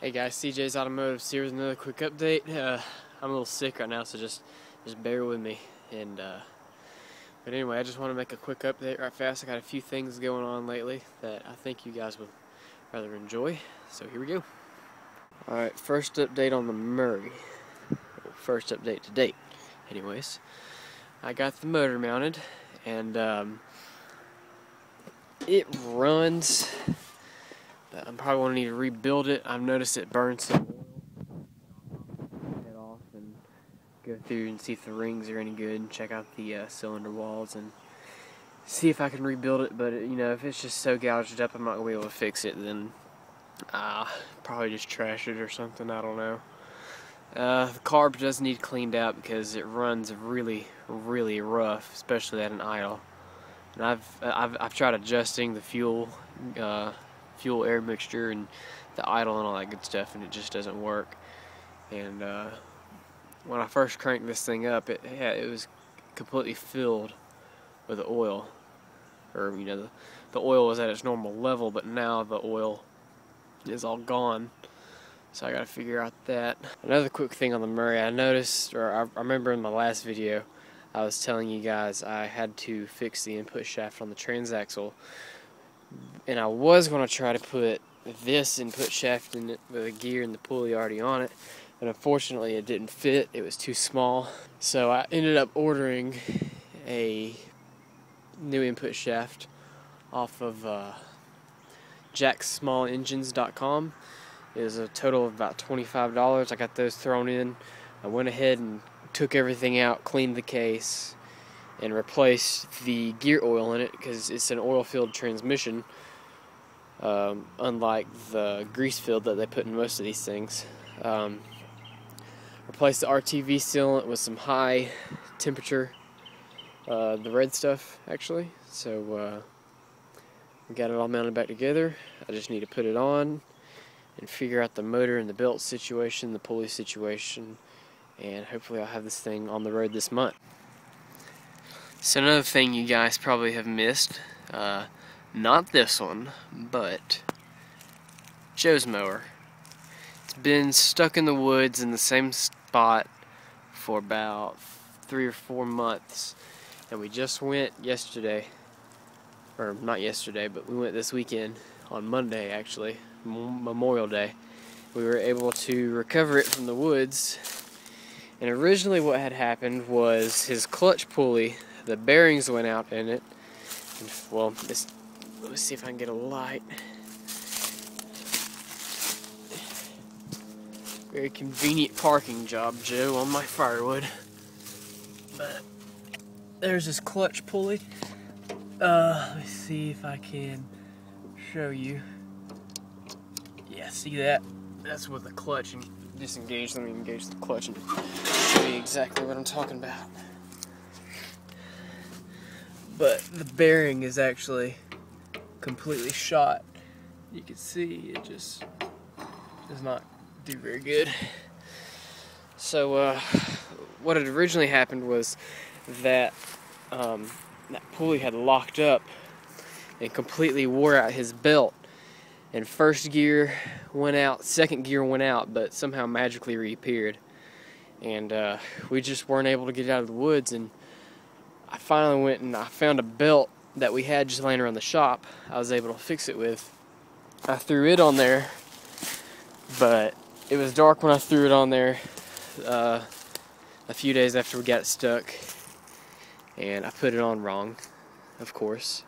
Hey guys, CJ's Automotive here with another quick update. I'm a little sick right now, so just bear with me. But anyway, I just want to make a quick update right fast. I got a few things going on lately that I think you guys would rather enjoy. So here we go. Alright, first update on the Murray. First update to date. Anyways, I got the motor mounted, and it runs. But I'm probably going to need to rebuild it. I've noticed it burns some oil. Head off and go through and see if the rings are any good, and check out the cylinder walls and see if I can rebuild it. But you know, if it's just so gouged up I'm not going to be able to fix it, then probably just trash it or something. I don't know. The carb does need cleaned out because it runs really rough, especially at an idle. And I've tried adjusting the fuel air mixture and the idle and all that good stuff, and it just doesn't work. And when I first cranked this thing up, it was completely filled with oil, or you know, the oil was at its normal level, but now the oil is all gone. So I gotta figure out that. Another quick thing on the Murray, I noticed, or I remember in my last video I was telling you guys I had to fix the input shaft on the transaxle. And I was going to try to put this input shaft in it with a gear and the pulley already on it, but unfortunately it didn't fit. It was too small. So I ended up ordering a new input shaft off of jacksmallengines.com. It was a total of about $25. I got those thrown in. I went ahead and took everything out, cleaned the case, and replace the gear oil in it because it's an oil-filled transmission, unlike the grease-filled that they put in most of these things. Replace the RTV sealant with some high temperature, the red stuff actually. So we got it all mounted back together. I just need to put it on and figure out the motor and the belt situation, the pulley situation, and hopefully I'll have this thing on the road this month. So another thing you guys probably have missed, not this one, but Joe's mower. It's been stuck in the woods in the same spot for about 3 or 4 months, and we just went yesterday, or not yesterday, but we went this weekend on Monday actually, Memorial Day. We were able to recover it from the woods, and originally what had happened was his clutch pulley, the bearings went out in it. And, well, let's see if I can get a light. Very convenient parking job, Joe, on my firewood. But there's this clutch pulley. Let me see if I can show you. Yeah, see that? That's with the clutch and disengaged. Let me engage the clutch and show you exactly what I'm talking about. But the bearing is actually completely shot. You can see it just does not do very good. So what had originally happened was that that pulley had locked up and completely wore out his belt. And first gear went out, second gear went out, but somehow magically reappeared. And we just weren't able to get it out of the woods, and I finally went and I found a belt that we had just laying around the shop. I was able to fix it with. I threw it on there, but it was dark when I threw it on there a few days after we got it stuck, and I put it on wrong, of course.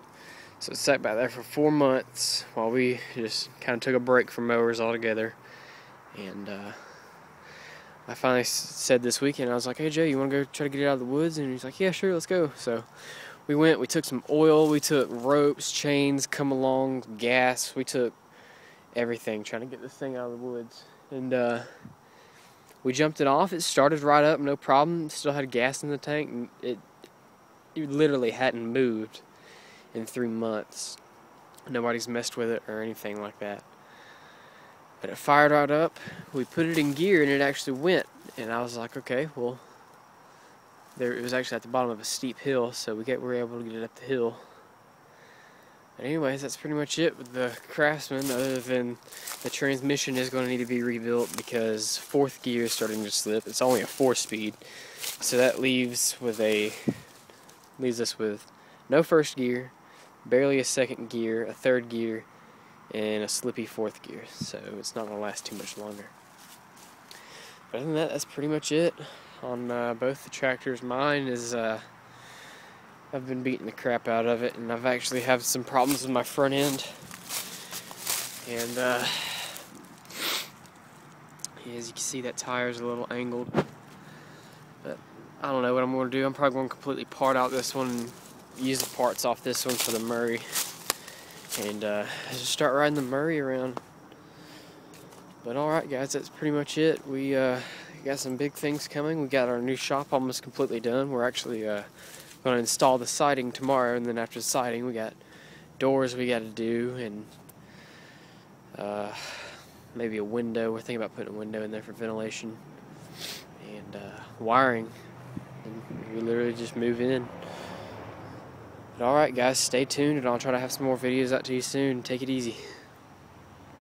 So it sat back there for 4 months while we just kind of took a break from mowers altogether. And I finally said this weekend, I was like, hey Jay, you want to go try to get it out of the woods? And he's like, yeah, sure, let's go. So we went, we took some oil, we took ropes, chains, come along, gas, we took everything trying to get this thing out of the woods. And we jumped it off, it started right up, no problem, still had gas in the tank, and it literally hadn't moved in 3 months. Nobody's messed with it or anything like that. But it fired right up, we put it in gear, and it actually went. And I was like, okay, well, it was actually at the bottom of a steep hill, so we were able to get it up the hill. But anyways, that's pretty much it with the Craftsman, other than the transmission is going to need to be rebuilt because fourth gear is starting to slip. It's only a 4-speed, so that leaves us with no first gear, barely a second gear, a third gear, and a slippy fourth gear. So it's not going to last too much longer. But other than that, that's pretty much it on both the tractors. Mine is I've been beating the crap out of it, and I've actually had some problems with my front end. And as you can see, that tire's a little angled. But I don't know what I'm going to do. I'm probably going to completely part out this one and use the parts off this one for the Murray. And just start riding the Murray around. But alright guys, that's pretty much it. We got some big things coming. We got our new shop almost completely done. We're actually going to install the siding tomorrow, and then after the siding we got doors we got to do, and maybe a window. We're thinking about putting a window in there for ventilation, and wiring, and we literally just move in. But alright guys, stay tuned, and I'll try to have some more videos out to you soon. Take it easy.